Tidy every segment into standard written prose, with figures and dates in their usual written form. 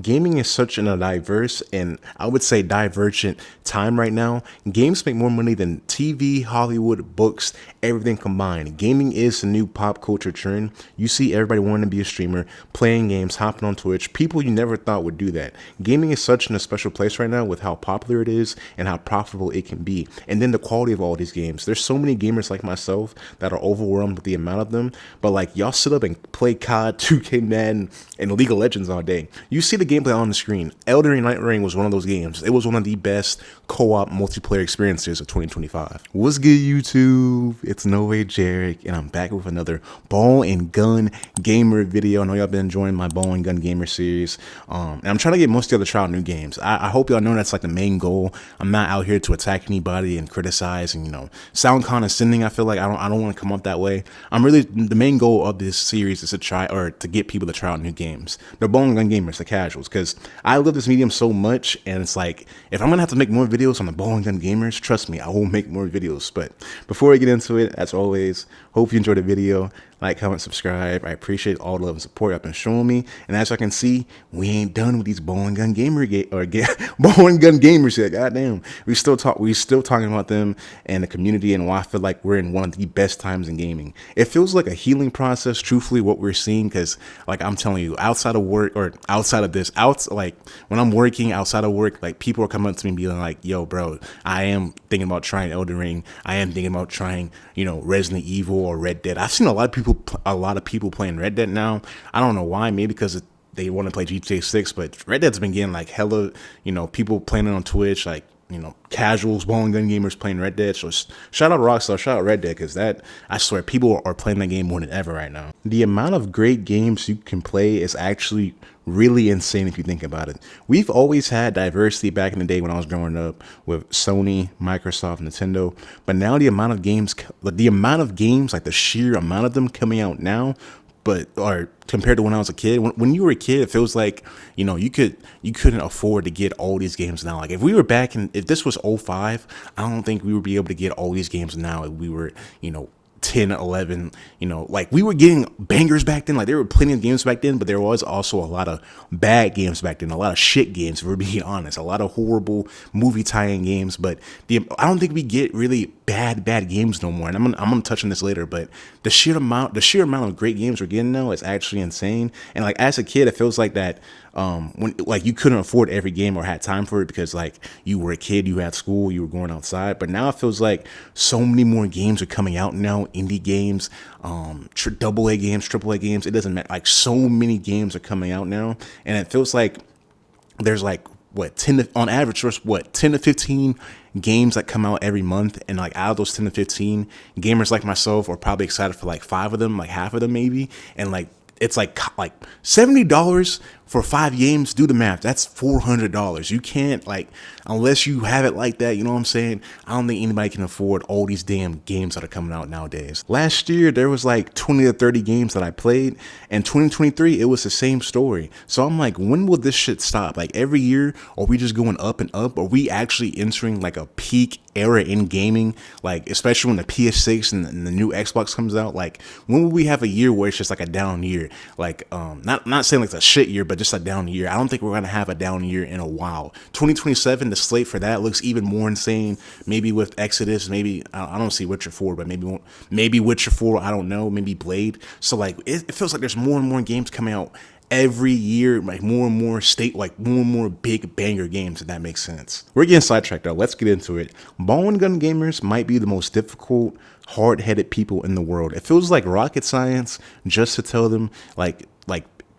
Gaming is such a diverse and I would say divergent time right now. Games make more money than TV, Hollywood, books, everything combined. Gaming is the new pop culture trend. You see everybody wanting to be a streamer, playing games, hopping on Twitch. People you never thought would do that. Gaming is such in a special place right now with how popular it is and how profitable it can be. And then the quality of all these games. There's so many gamers like myself that are overwhelmed with the amount of them. But like y'all sit up and play COD, 2K Madden, and League of Legends all day. You see the gameplay on the screen. Elden Ring Night Ring was one of those games. It was one of the best co-op multiplayer experiences of 2025. What's good, YouTube? It's NoWayJeric, and I'm back with another ball and gun gamer video. I know y'all been enjoying my ball and gun gamer series, and I'm trying to get most of y'all to try out new games. I hope y'all know that's like the main goal. I'm not out here to attack anybody and criticize and sound condescending. I feel like I don't want to come up that way. I'm really the main goal of this series is to try or to get people to try out new games. The ball and gun gamers, the casuals, because I love this medium so much, and it's like if I'm gonna have to make more videos on the ball and gun gamers, trust me, I will make more videos. But before we get into it, as always, hope you enjoyed the video. Like, comment, subscribe. I appreciate all the love and support y'all been showing me. And as I can see, we ain't done with these ball and gun ball and gun gamers yet. Goddamn, we still talking about them and the community and why I feel like we're in one of the best times in gaming. It feels like a healing process, truthfully, what we're seeing. Because like I'm telling you, outside of work or outside of this, like when I'm working outside of work, like people are coming up to me and being like, "Yo, bro, I am thinking about trying Elden Ring. I am thinking about trying, Resident Evil or Red Dead." I've seen a lot of people playing Red Dead now. I don't know why. Maybe because they want to play GTA 6, but Red Dead's been getting like hella, people playing it on Twitch, like, casuals, ball and gun gamers playing Red Dead. So shout out Rockstar, shout out Red Dead, because I swear, people are playing that game more than ever right now. The amount of great games you can play is actually really insane if you think about it. We've always had diversity back in the day when I was growing up with Sony, Microsoft, Nintendo, but now the amount of games, like the sheer amount of them coming out now, or compared to when I was a kid, when you were a kid, it feels like, you couldn't afford to get all these games now. Like if this was '05, I don't think we would be able to get all these games now if we were, 10, 11, like we were getting bangers back then. Like there were plenty of games back then, but there was also a lot of bad games back then, a lot of shit games, if we're being honest, a lot of horrible movie tie-in games. But I don't think we get really bad games no more. And I'm gonna touch on this later, but the sheer amount of great games we're getting now is actually insane. And like as a kid, it feels like that when like you couldn't afford every game or had time for it because like you were a kid, you had school, you were going outside. But now it feels like so many more games are coming out now, indie games, double A games, triple A games. It doesn't matter. Like so many games are coming out now, and it feels like there's like on average, there's 10 to 15 games that come out every month, and like out of those 10 to 15, gamers like myself are probably excited for like 5 of them, like half of them maybe, and like it's like $70 for 5 games. Do the math. That's $400. You can't, like, unless you have it like that, you know what I'm saying? I don't think anybody can afford all these damn games that are coming out nowadays. Last year, there was like 20 to 30 games that I played, and 2023, it was the same story. So I'm like, when will this shit stop? Like every year, are we just going up and up? Are we actually entering like a peak era in gaming? Like, especially when the PS6 and the new Xbox comes out, like when will we have a year where it's just like a down year? Like, not saying like it's a shit year, but just a down year. I don't think we're gonna have a down year in a while. 2027, the slate for that looks even more insane. Maybe with Exodus, maybe I don't see Witcher 4, but maybe Witcher 4. I don't know. Maybe Blade. So like it feels like there's more and more games coming out every year, like more and more big banger games, if that makes sense. We're getting sidetracked though. Let's get into it. Ball and gun gamers might be the most difficult, hard-headed people in the world. It feels like rocket science just to tell them like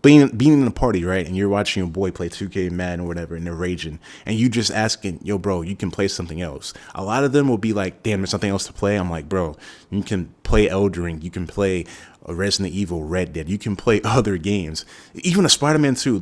being in a party, right? And you're watching your boy play 2K Madden or whatever, and they're raging, and you just asking, "Yo, bro, you can play something else." A lot of them will be like, "Damn, there's something else to play." I'm like, "Bro, you can play Elden Ring, you can play Resident Evil, Red Dead, you can play other games, even a Spider-Man 2.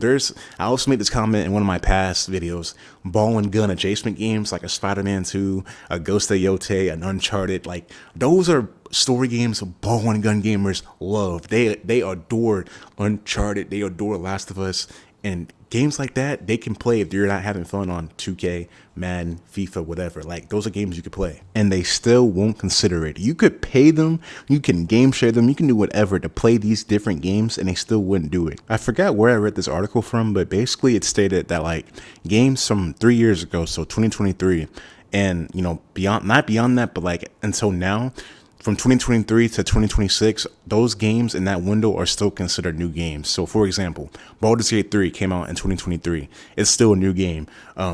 I also made this comment in one of my past videos. Ball and gun adjacent games like a Spider-Man 2, a Ghost of Yote, an Uncharted, like those are story games ball and gun gamers love. They adore Uncharted, they adore Last of Us, And games like that, they can play if you're not having fun on 2K, Madden, FIFA, whatever. Like, those are games you could play. And they still won't consider it. You could pay them, you can game share them, you can do whatever to play these different games, and they still wouldn't do it. I forgot where I read this article from, but basically it stated that, like, games from 3 years ago, so 2023, and, you know, beyond, not beyond that, but like until now, from 2023 to 2026, those games in that window are still considered new games. So, for example, Baldur's Gate 3 came out in 2023. It's still a new game.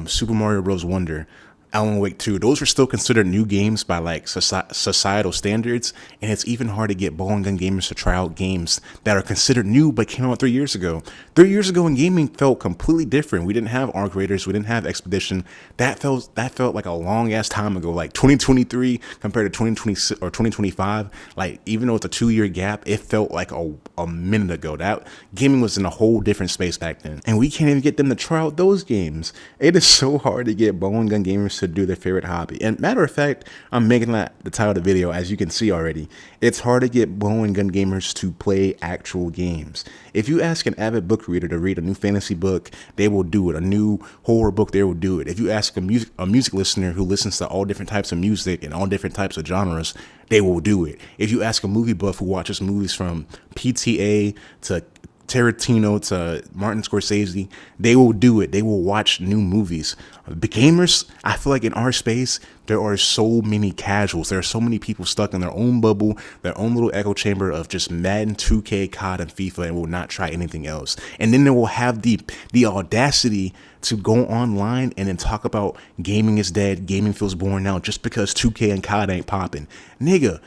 Super Mario Bros. Wonder, Alan Wake 2, those are still considered new games by like societal standards, and it's even hard to get ball and gun gamers to try out games that are considered new but came out 3 years ago. 3 years ago in gaming felt completely different. We didn't have Arc Raiders, we didn't have Expedition. That felt like a long ass time ago. Like 2023 compared to 2026 or 2025, like even though it's a 2 year gap, it felt like a minute ago. That gaming was in a whole different space back then, and we can't even get them to try out those games. It is so hard to get ball and gun gamers to do their favorite hobby. And matter of fact, I'm making that the title of the video, as you can see already. It's hard to get bow and gun gamers to play actual games. If you ask an avid book reader to read a new fantasy book, they will do it. A new horror book, they will do it. If you ask a music listener who listens to all different types of music and all different types of genres, they will do it. If you ask a movie buff who watches movies from PTA to Tarantino to Martin Scorsese, they will do it. They will watch new movies. The gamers, I feel like in our space, there are so many casuals. There are so many people stuck in their own bubble, their own little echo chamber of just Madden, 2K, COD, and FIFA, and will not try anything else. And then they will have the audacity to go online and then talk about gaming is dead, gaming feels boring now, just because 2K and COD ain't popping. Nigga,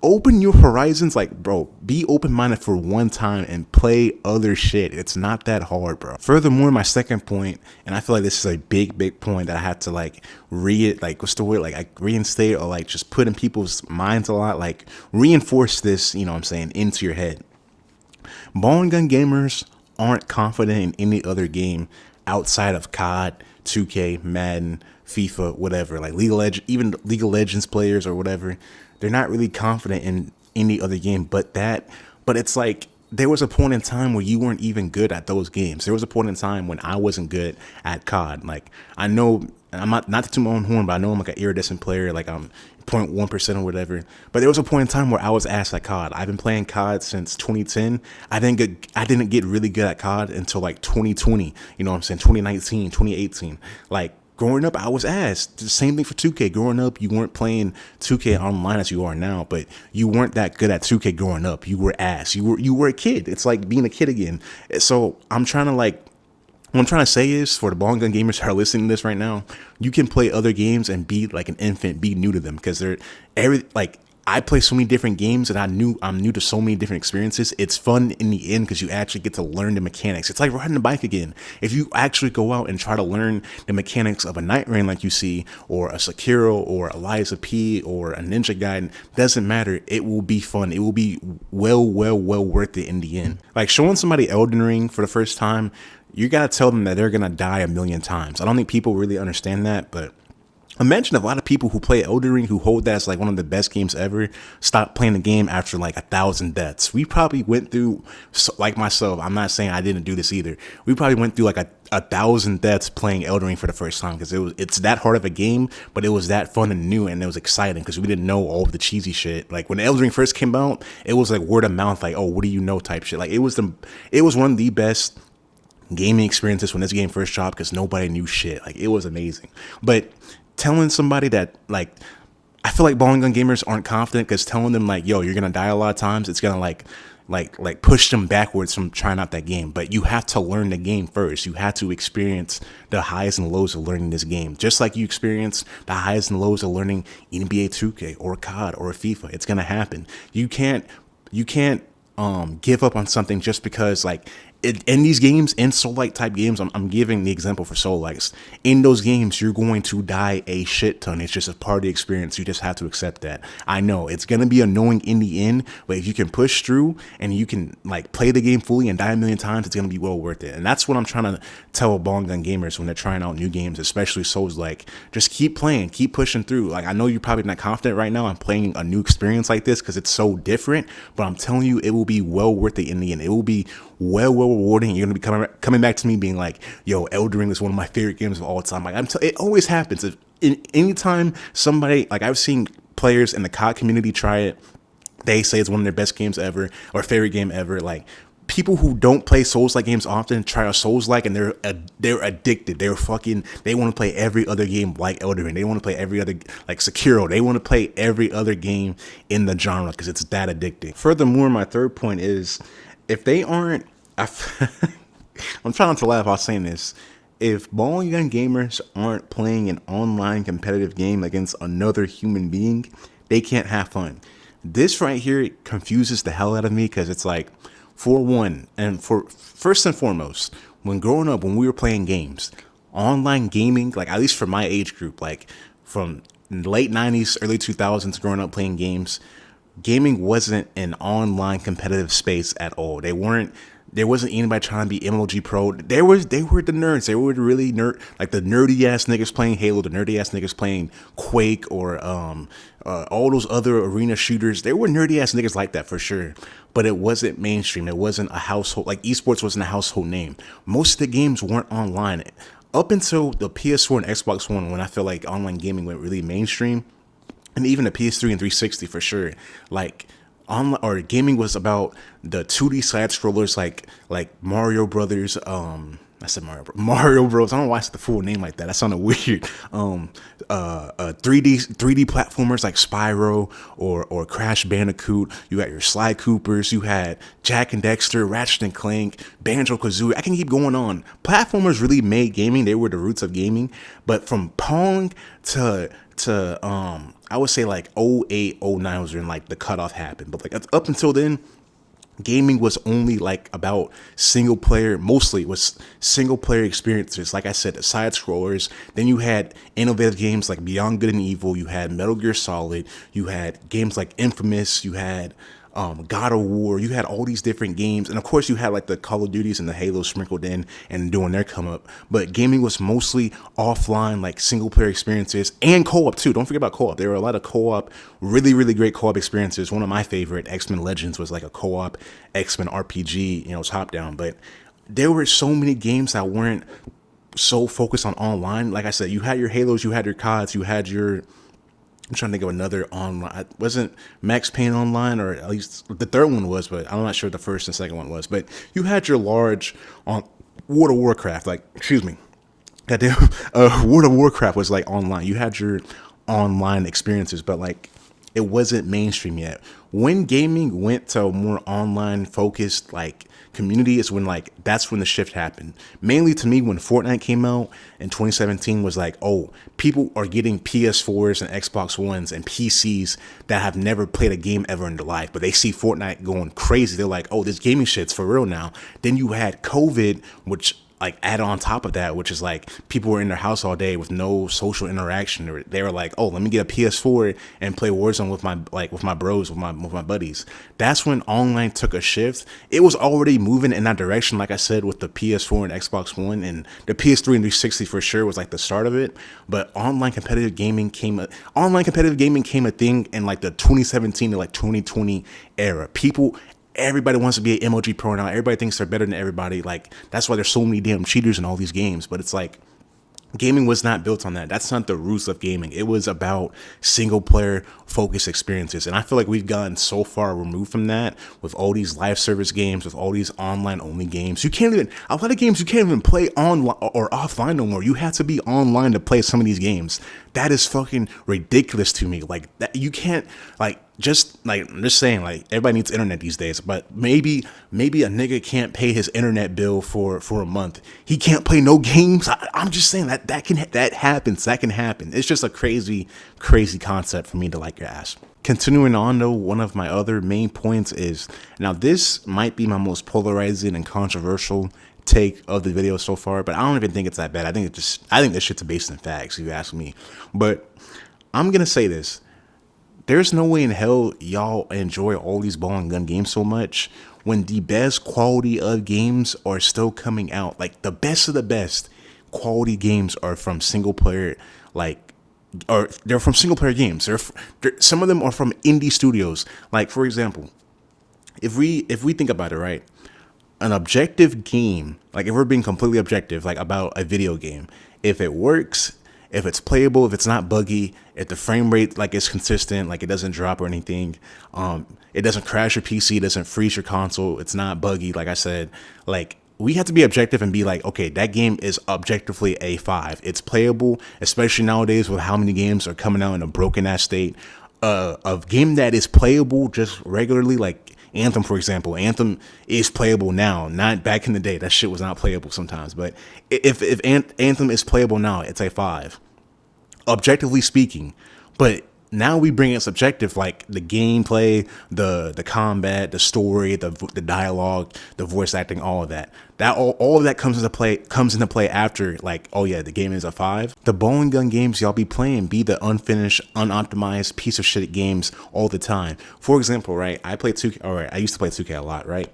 open your horizons. Like, bro, be open-minded for one time and play other shit. It's not that hard, bro. Furthermore, my second point, and I feel like this is a big point that I have to like reinstate or like just put in people's minds a lot, like reinforce this, you know what I'm saying, into your head. Ball and gun gamers aren't confident in any other game outside of COD, 2K, Madden, FIFA, whatever, like even League of Legends players or whatever. They're not really confident in any other game but that. But it's like there was a point in time where you weren't even good at those games. There was a point in time when I wasn't good at COD. Like, I know, I'm not to toot my own horn, but I know I'm like an iridescent player. Like, I'm 0.1% or whatever. But there was a point in time where I was ass at COD. I've been playing COD since 2010. I didn't get really good at COD until like 2020. You know what I'm saying? 2019, 2018. Like, growing up, I was ass. The same thing for 2K. Growing up, you weren't playing 2K online as you are now, but you weren't that good at 2K growing up. You were ass. You were a kid. It's like being a kid again. So what I'm trying to say is, for the ball and gun gamers who are listening to this right now, you can play other games and be like an infant, be new to them, because I play so many different games and I'm new to so many different experiences. It's fun in the end because you actually get to learn the mechanics. It's like riding a bike again. If you actually go out and try to learn the mechanics of a Night Rain like you see, or a Sekiro, or a Lies of P, or a Ninja Gaiden, doesn't matter. It will be fun. It will be well worth it in the end. Like showing somebody Elden Ring for the first time, you gotta tell them that they're gonna die a million times. I don't think people really understand that, but imagine a lot of people who play Elden Ring, who hold that as like one of the best games ever, stop playing the game after like 1,000 deaths. We probably went through, like myself, I'm not saying I didn't do this either. We probably went through like a 1,000 deaths playing Elden Ring for the first time, because it's that hard of a game, but it was that fun and new, and it was exciting because we didn't know all of the cheesy shit. Like when Elden Ring first came out, it was like word of mouth, like, oh, what do you know type shit. Like it was one of the best gaming experiences when this game first dropped, because nobody knew shit. Like it was amazing. But telling somebody that, like, I feel like ball and gun gamers aren't confident because telling them like, yo, you're gonna die a lot of times, it's gonna like push them backwards from trying out that game. But you have to learn the game first. You have to experience the highs and lows of learning this game, just like you experience the highs and lows of learning NBA 2K or COD or FIFA. It's gonna happen. You can't give up on something just because, like, in these games, in Soul-like type games, I'm giving the example for Soul-likes. In those games, you're going to die a shit ton. It's just a part of the experience. You just have to accept that. I know it's going to be annoying in the end, but if you can push through and you can like play the game fully and die a million times, it's going to be well worth it. And that's what I'm trying to tell ball and gun gamers when they're trying out new games, especially Souls-like. Just keep playing, keep pushing through. Like, I know you're probably not confident right now on playing a new experience like this because it's so different, but I'm telling you, it will be well worth it in the end. It will be well rewarding. You're gonna be coming back to me being like, "Yo, Elden Ring is one of my favorite games of all time." Like it always happens. Anytime somebody, like, I've seen players in the COD community try it, they say it's one of their best games ever or favorite game ever. Like, people who don't play Souls-like games often try a Souls-like, and they're addicted. They want to play every other game like Elden Ring. They want to play every other, like Sekiro. They want to play every other game in the genre because it's that addicting. Furthermore, my third point is, if they aren't, I'm trying not to laugh while saying this. If ball and gun gamers aren't playing an online competitive game against another human being, they can't have fun. This right here confuses the hell out of me because it's like, for one, and for first and foremost, when growing up, when we were playing games, online gaming, like at least for my age group, like from late 90s, early 2000s, growing up playing games, gaming wasn't an online competitive space at all. There wasn't anybody trying to be MLG pro. They were the nerds. They were the really like the nerdy ass niggas playing Halo, the nerdy ass niggas playing Quake, or all those other arena shooters. There were nerdy ass niggas like that for sure. But it wasn't mainstream. It wasn't a household, like esports wasn't a household name. Most of the games weren't online. Up until the PS4 and Xbox One, when I feel like online gaming went really mainstream, and even the PS3 and 360 for sure, like online or gaming was about the 2D side scrollers like Mario Brothers. I said Mario Bros. I don't know why I said the full name like that. That sounded weird. 3D platformers like Spyro or Crash Bandicoot. You had your Sly Coopers. You had Jack and Dexter, Ratchet and Clank, Banjo-Kazooie. I can keep going on. Platformers really made gaming. They were the roots of gaming. But from Pong to I would say like 08, 09 was when like the cutoff happened. But like up until then, gaming was only like about single player. Mostly it was single player experiences. Like I said, the side scrollers. Then you had innovative games like Beyond Good and Evil. You had Metal Gear Solid. You had games like Infamous. You had God of War. You had all these different games, and of course you had like the Call of Duties and the Halos sprinkled in and doing their come up. But gaming was mostly offline, like single player experiences and co-op too. Don't forget about co-op. There were a lot of co-op, really great co-op experiences. One of my favorite, X-Men Legends, was like a co-op X-Men RPG, top down. But there were so many games that weren't so focused on online. Like I said, you had your Halos, you had your CODs, you had your, I'm trying to think of another online. Wasn't Max Payne online, or at least the third one was, but I'm not sure the first and second one was. But you had your large on World of Warcraft, like, excuse me, goddamn, World of Warcraft was like online. You had your online experiences, but like it wasn't mainstream yet. When gaming went to a more online focused like community is when like that's when the shift happened. Mainly to me, when Fortnite came out in 2017, was like, oh, people are getting PS4s and Xbox Ones and PCs that have never played a game ever in their life, but they see Fortnite going crazy. They're like, oh, this gaming shit's for real now. Then you had COVID, which like add on top of that, which is like people were in their house all day with no social interaction. They were like, oh, let me get a PS4 and play Warzone with my bros, with my buddies. That's when online took a shift. It was already moving in that direction, like I said, with the PS4 and Xbox One, and the PS3 and 360 for sure was like the start of it. But online competitive gaming came a thing in like the 2017 to like 2020 era. Everybody wants to be an MLG pro now. Everybody thinks they're better than everybody. Like, that's why there's so many damn cheaters in all these games. But it's like, gaming was not built on that. That's not the roots of gaming. It was about single player focused experiences. And I feel like we've gotten so far removed from that with all these live service games, with all these online only games. A lot of games you can't even play online or offline no more. You have to be online to play some of these games. That is fucking ridiculous to me. Like, that you can't, like, I'm just saying, like, everybody needs internet these days, but maybe a nigga can't pay his internet bill for a month. He can't play no games. I'm just saying that happens. That can happen. It's just a crazy concept for me to like grasp. Continuing on though, one of my other main points is, now this might be my most polarizing and controversial take of the video so far, but I don't even think it's that bad. I think this shit's based in facts, if you ask me. But I'm gonna say this. There's no way in hell y'all enjoy all these ball and gun games so much when the best quality of games are still coming out. Like, the best of the best quality games are from single player, or they're from single player games. Some of them are from indie studios. Like, for example, if we think about it, right? an objective game, like if we're being completely objective, like about a video game, if it works, if it's playable, if it's not buggy, if the frame rate like is consistent, like it doesn't drop or anything, it doesn't crash your PC, it doesn't freeze your console, it's not buggy, like I said, like we have to be objective and be like, okay, that game is objectively a 5. It's playable, especially nowadays with how many games are coming out in a broken ass state. A game that is playable just regularly, like Anthem, for example. Anthem is playable now, not back in the day. That shit was not playable sometimes. But if Anthem is playable now, it's a 5, objectively speaking. But now we bring it subjective, like the gameplay, the combat, the story, the dialogue, the voice acting, all of that. All of that comes into play after, like, oh yeah, the game is a 5. The bowling gun games y'all be playing be the unfinished, unoptimized piece of shit games all the time. For example, right, I used to play 2K a lot, right?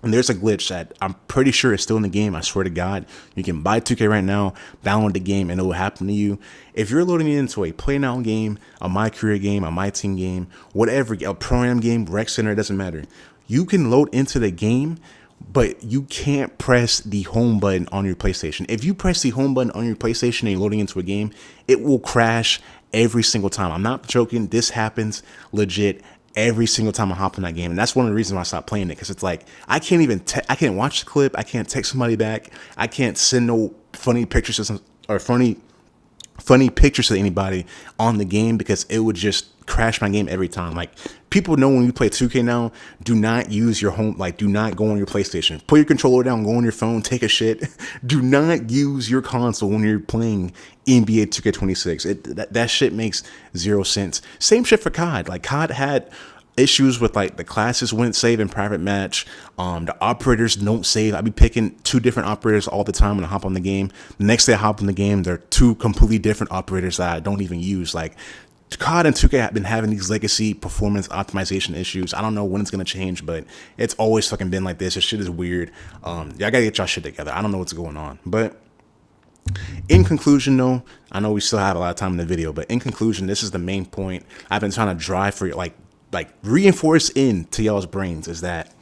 And there's a glitch that I'm pretty sure is still in the game. I swear to God, you can buy 2K right now, download the game, and it will happen to you. If you're loading it into a Play Now game, a My Career game, a My Team game, whatever, a Pro-Am game, Rec Center, it doesn't matter. You can load into the game, but you can't press the home button on your PlayStation. If you press the home button on your PlayStation and you're loading into a game, it will crash every single time. I'm not joking. This happens legit every single time I hop in that game. And that's one of the reasons why I stopped playing it. Because it's like, I can't watch the clip. I can't text somebody back. I can't send no funny pictures or funny pictures to anybody on the game, because it would just crash my game every time. Like, people know when you play 2K now, do not use your home, like do not go on your PlayStation. Put your controller down, go on your phone, take a shit. Do not use your console when you're playing NBA 2K26. That shit makes zero sense. Same shit for COD. Like, COD had issues with like the classes wouldn't save in private match. The operators don't save. I be picking 2 different operators all the time when I hop on the game. The next day I hop on the game, they're 2 completely different operators that I don't even use. Like, COD and 2K have been having these legacy performance optimization issues. I don't know when it's gonna change, but it's always fucking been like this. This shit is weird. Y'all gotta get y'all shit together. I don't know what's going on. But in conclusion, though, I know we still have a lot of time in the video, but in conclusion, this is the main point I've been trying to drive for, like reinforce into y'all's brains, is that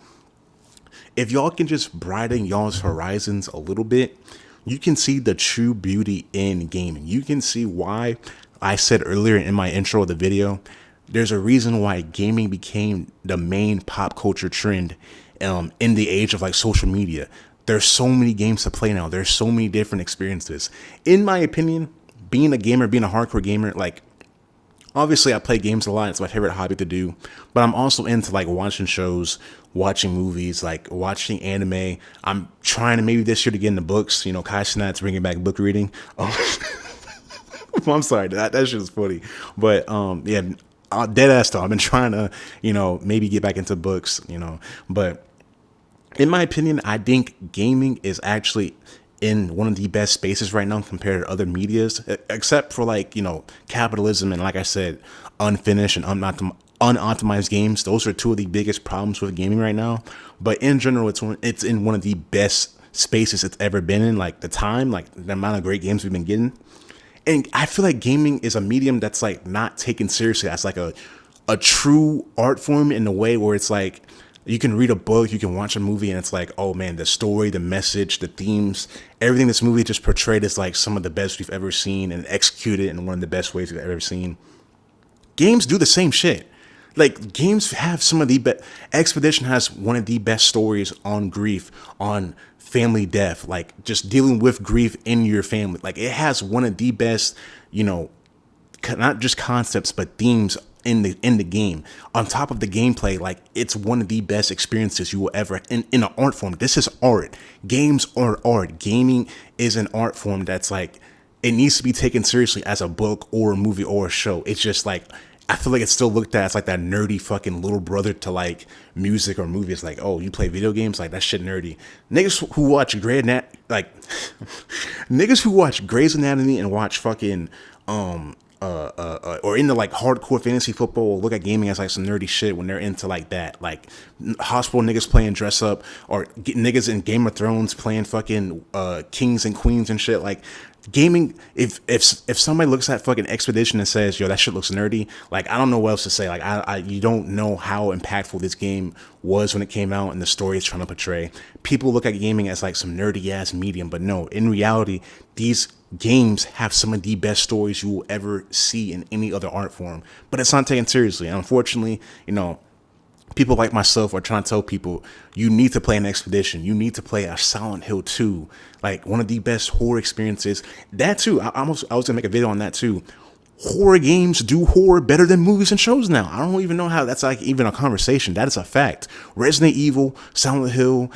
if y'all can just broaden y'all's horizons a little bit, you can see the true beauty in gaming. You can see why I said earlier in my intro of the video, there's a reason why gaming became the main pop culture trend in the age of like social media. There's so many games to play now. There's so many different experiences. In my opinion, being a gamer, being a hardcore gamer, like, obviously I play games a lot. It's my favorite hobby to do, but I'm also into like watching shows, watching movies, like watching anime. I'm trying to maybe this year to get into books. You know, Kai Cenat's bringing back book reading. I'm sorry, that shit was funny, but yeah, dead ass though. I've been trying to, maybe get back into books, but in my opinion, I think gaming is actually in one of the best spaces right now compared to other medias, except for like, capitalism and, like I said, unfinished and unoptimized games. Those are 2 of the biggest problems with gaming right now. But in general, it's in one of the best spaces it's ever been in. Like the amount of great games we've been getting. And I feel like gaming is a medium that's like not taken seriously as like a true art form, in a way where it's like, you can read a book, you can watch a movie, and it's like, oh man, the story, the message, the themes, everything this movie just portrayed is like some of the best we've ever seen and executed in one of the best ways we've ever seen. Games do the same shit. Like, games have some of the best. Expedition has one of the best stories on grief, on family death, like just dealing with grief in your family. Like, it has one of the best, not just concepts, but themes in the game. On top of the gameplay, like, it's one of the best experiences you will ever in an art form. This is art. Games are art. Gaming is an art form that's like, it needs to be taken seriously as a book or a movie or a show. It's just like, I feel like it's still looked at as like that nerdy fucking little brother to like music or movies. Like, oh, you play video games? Like, that shit nerdy. Niggas who watch niggas who watch Grey's Anatomy and watch fucking or into like hardcore fantasy football or look at gaming as like some nerdy shit when they're into like that, like hospital niggas playing dress up, or niggas in Game of Thrones playing fucking kings and queens and shit. Like gaming, if somebody looks at fucking Expedition and says, yo, that shit looks nerdy, like I don't know what else to say. Like I you don't know how impactful this game was when it came out and the story it's trying to portray. People look at gaming as like some nerdy ass medium, but no, in reality, these games have some of the best stories you will ever see in any other art form, but it's not taken seriously. And unfortunately, people like myself are trying to tell people, you need to play an Expedition. You need to play a Silent Hill 2, like one of the best horror experiences. That too, I was gonna make a video on that too. Horror games do horror better than movies and shows now. I don't even know how that's like even a conversation. That is a fact. Resident Evil, Silent Hill,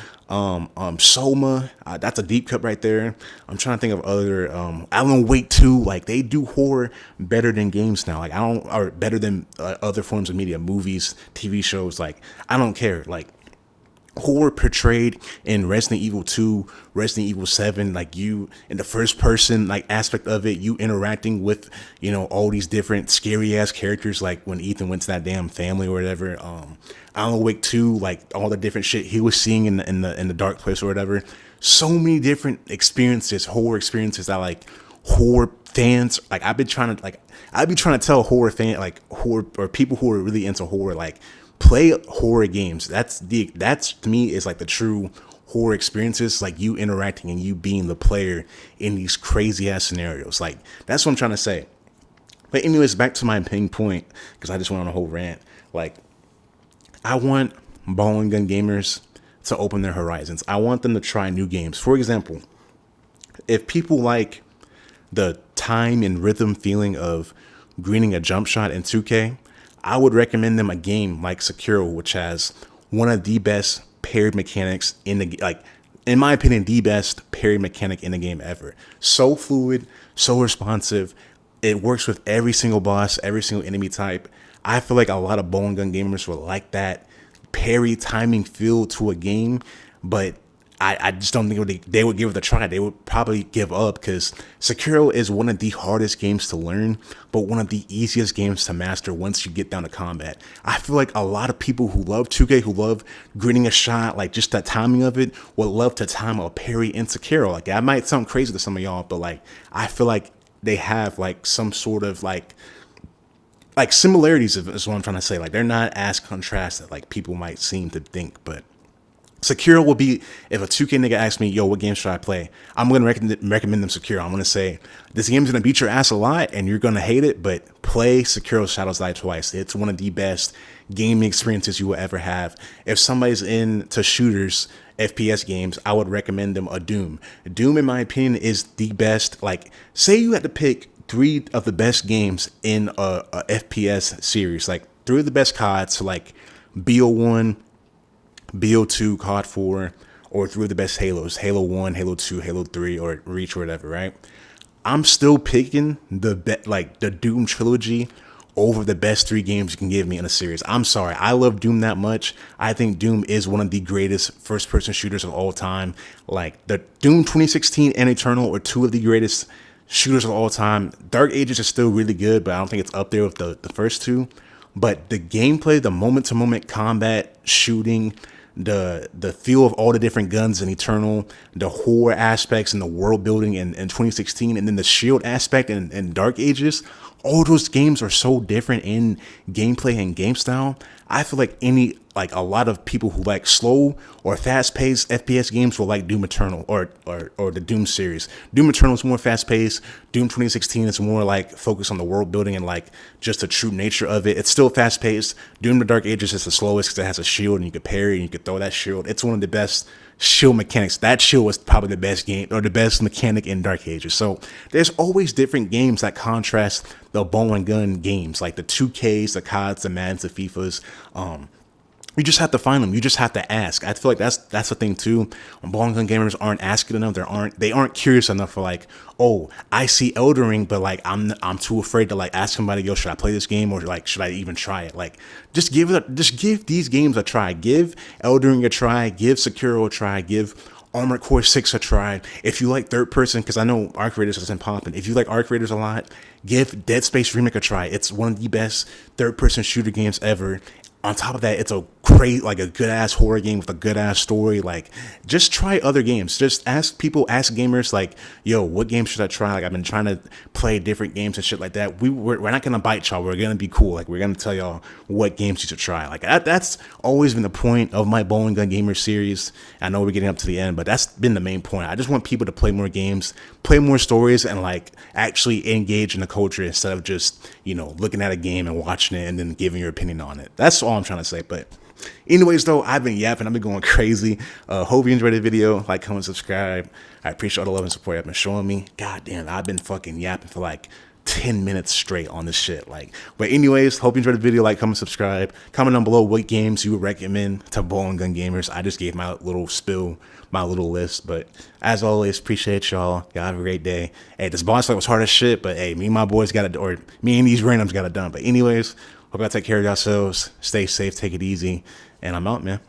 Soma, that's a deep cut right there. I'm trying to think of other, Alan Wake 2, like they do horror better than games now. Like or better than other forms of media, movies, TV shows. Like I don't care. Like horror portrayed in Resident Evil 2, Resident Evil 7, like you in the first person like aspect of it, you interacting with, all these different scary ass characters, like when Ethan went to that damn family or whatever. Alan Wake 2, like all the different shit he was seeing in the dark place or whatever. So many different experiences, horror experiences that like horror fans, like I've been trying to tell horror fan, like horror or people who are really into horror, like play horror games. That's to me is like the true horror experiences, like you interacting and you being the player in these crazy ass scenarios. Like that's what I'm trying to say. But anyways, back to my main point, because I just went on a whole rant. Like I want ball and gun gamers to open their horizons. I want them to try new games. For example, if people like the time and rhythm feeling of greening a jump shot in 2K, I would recommend them a game like Sekiro, which has one of the best parry mechanics in the, like, in my opinion, the best parry mechanic in the game ever. So fluid, so responsive. It works with every single boss, every single enemy type. I feel like a lot of bow and gun gamers would like that parry timing feel to a game, but I just don't think they would give it a try. They would probably give up, because Sekiro is one of the hardest games to learn, but one of the easiest games to master once you get down to combat. I feel like a lot of people who love 2K, who love gritting a shot, like just that timing of it, would love to time a parry in Sekiro. Like that might sound crazy to some of y'all, but like I feel like they have like some sort of like similarities is what I'm trying to say. Like they're not as contrasted like people might seem to think, but Sekiro will be, if a 2K nigga asks me, yo, what game should I play? I'm going to recommend them Sekiro. I'm going to say, this game's going to beat your ass a lot and you're going to hate it, but play Sekiro Shadows Die Twice. It's one of the best gaming experiences you will ever have. If somebody's into shooters, FPS games, I would recommend them a Doom. Doom, in my opinion, is the best. Like, say you had to pick 3 of the best games in a FPS series, like 3 of the best CODs, so like BO1, BO2, COD 4, or 3 of the best Halos, Halo 1, Halo 2, Halo 3, or Reach or whatever, right? I'm still picking the Doom trilogy over the best 3 games you can give me in a series. I'm sorry, I love Doom that much. I think Doom is one of the greatest first-person shooters of all time. Like, the Doom 2016 and Eternal are 2 of the greatest shooters of all time. Dark Ages is still really good, but I don't think it's up there with the first 2. But the gameplay, the moment-to-moment combat, shooting, the feel of all the different guns in Eternal, the horror aspects and the world building in 2016, and then the shield aspect in Dark Ages, all those games are so different in gameplay and game style. I feel like a lot of people who like slow or fast-paced FPS games will like Doom Eternal or the Doom series. Doom Eternal is more fast-paced. Doom 2016 is more like focused on the world building and like just the true nature of it. It's still fast-paced. Doom the Dark Ages is the slowest because it has a shield and you can parry and you can throw that shield. It's one of the best shield mechanics. That shield was probably the best game or the best mechanic in Dark Ages. So there's always different games that contrast the bow and gun games, like the 2Ks, the CODs, the Maddens, the FIFAs. You just have to find them. You just have to ask. I feel like that's the thing too. Ball and gun gamers aren't asking enough. They aren't curious enough for like, oh, I see Elden Ring, but like I'm too afraid to like ask somebody, yo, should I play this game or like should I even try it? Like just give these games a try. Give Elden Ring a try. Give Sekiro a try. Give Armored Core 6 a try. If you like third person, because I know Arc Raiders isn't popping. If you like Arc Raiders a lot, give Dead Space Remake a try. It's one of the best third person shooter games ever. On top of that, it's a great, like a good ass horror game with a good ass story. Like, just try other games. Just ask people, ask gamers, like, yo, what game should I try? Like, I've been trying to play different games and shit like that. We're not gonna bite y'all. We're gonna be cool. Like, we're gonna tell y'all what games you should try. Like, that's always been the point of my Bowling Gun Gamer series. I know we're getting up to the end, but that's been the main point. I just want people to play more games, play more stories, and like actually engage in the culture instead of just, you know, looking at a game and watching it and then giving your opinion on it. That's all I'm trying to say. But anyways, though, I've been yapping. I've been going crazy. Hope you enjoyed the video. Like, comment, subscribe. I appreciate all the love and support you've been showing me. God damn, I've been fucking yapping for like 10 minutes straight on this shit. Like, but anyways, hope you enjoyed the video. Like, comment, subscribe. Comment down below what games you would recommend to Bowling Gun Gamers. I just gave my little spill, my little list. But as always, appreciate y'all. Y'all have a great day. Hey, this boss fight was hard as shit, but hey, me and my boys got it, or me and these randoms got it done. But anyways, hope y'all take care of yourselves. Stay safe, take it easy, and I'm out, man.